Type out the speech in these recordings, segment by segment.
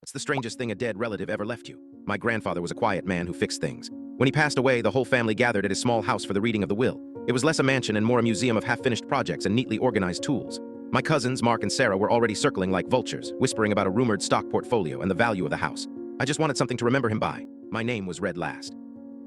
What's the strangest thing a dead relative ever left you? My grandfather was a quiet man who fixed things. When he passed away, the whole family gathered at his small house for the reading of the will. It was less a mansion and more a museum of half-finished projects and neatly organized tools. My cousins, Mark and Sarah, were already circling like vultures, whispering about a rumored stock portfolio and the value of the house. I just wanted something to remember him by. My name was read last.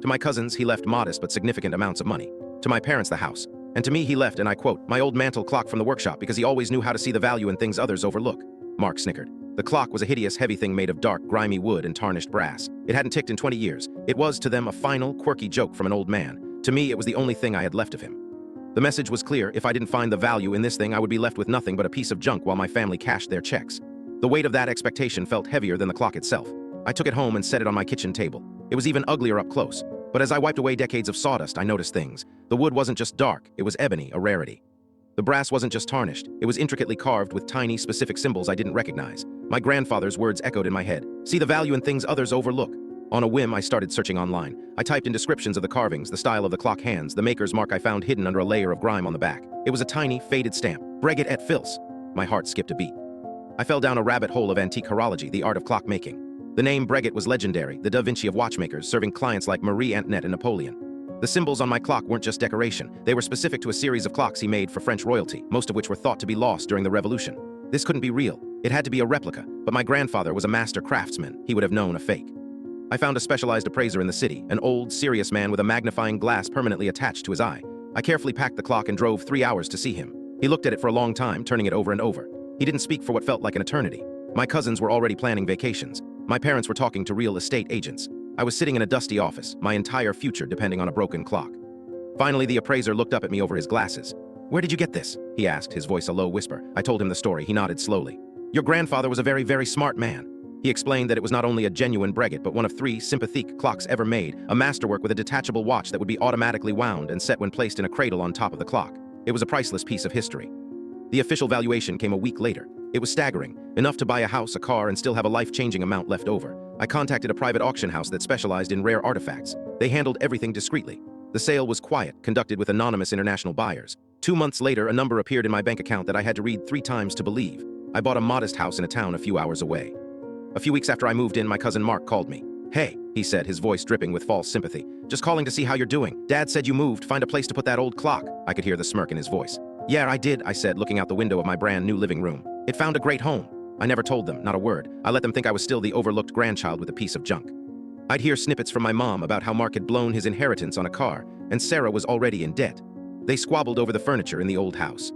To my cousins, he left modest but significant amounts of money. To my parents, the house. And to me, he left, and I quote, my old mantel clock from the workshop because he always knew how to see the value in things others overlook. Mark snickered. The clock was a hideous, heavy thing made of dark, grimy wood and tarnished brass. It hadn't ticked in 20 years. It was, to them, a final, quirky joke from an old man. To me, it was the only thing I had left of him. The message was clear. If I didn't find the value in this thing, I would be left with nothing but a piece of junk while my family cashed their checks. The weight of that expectation felt heavier than the clock itself. I took it home and set it on my kitchen table. It was even uglier up close. But as I wiped away decades of sawdust, I noticed things. The wood wasn't just dark, it was ebony, a rarity. The brass wasn't just tarnished, it was intricately carved with tiny, specific symbols I didn't recognize. My grandfather's words echoed in my head. See the value in things others overlook. On a whim, I started searching online. I typed in descriptions of the carvings, the style of the clock hands, the maker's mark I found hidden under a layer of grime on the back. It was a tiny, faded stamp. Breguet et Fils. My heart skipped a beat. I fell down a rabbit hole of antique horology, the art of clockmaking. The name Breguet was legendary, the Da Vinci of watchmakers, serving clients like Marie Antoinette and Napoleon. The symbols on my clock weren't just decoration. They were specific to a series of clocks he made for French royalty, most of which were thought to be lost during the Revolution. This couldn't be real. It had to be a replica, but my grandfather was a master craftsman. He would have known a fake. I found a specialized appraiser in the city, an old, serious man with a magnifying glass permanently attached to his eye. I carefully packed the clock and drove 3 hours to see him. He looked at it for a long time, turning it over and over. He didn't speak for what felt like an eternity. My cousins were already planning vacations. My parents were talking to real estate agents. I was sitting in a dusty office, my entire future depending on a broken clock. Finally, the appraiser looked up at me over his glasses. Where did you get this? He asked, his voice a low whisper. I told him the story. He nodded slowly. Your grandfather was a very, very smart man. He explained that it was not only a genuine Breguet, but one of 3 sympathique clocks ever made, a masterwork with a detachable watch that would be automatically wound and set when placed in a cradle on top of the clock. It was a priceless piece of history. The official valuation came a week later. It was staggering, enough to buy a house, a car, and still have a life-changing amount left over. I contacted a private auction house that specialized in rare artifacts. They handled everything discreetly. The sale was quiet, conducted with anonymous international buyers. 2 months later, a number appeared in my bank account that I had to read 3 times to believe. I bought a modest house in a town a few hours away. A few weeks after I moved in, my cousin Mark called me. Hey, he said, his voice dripping with false sympathy. Just calling to see how you're doing. Dad said you moved. Find a place to put that old clock. I could hear the smirk in his voice. Yeah, I did, I said, looking out the window of my brand new living room. It found a great home. I never told them, not a word. I let them think I was still the overlooked grandchild with a piece of junk. I'd hear snippets from my mom about how Mark had blown his inheritance on a car, and Sarah was already in debt. They squabbled over the furniture in the old house.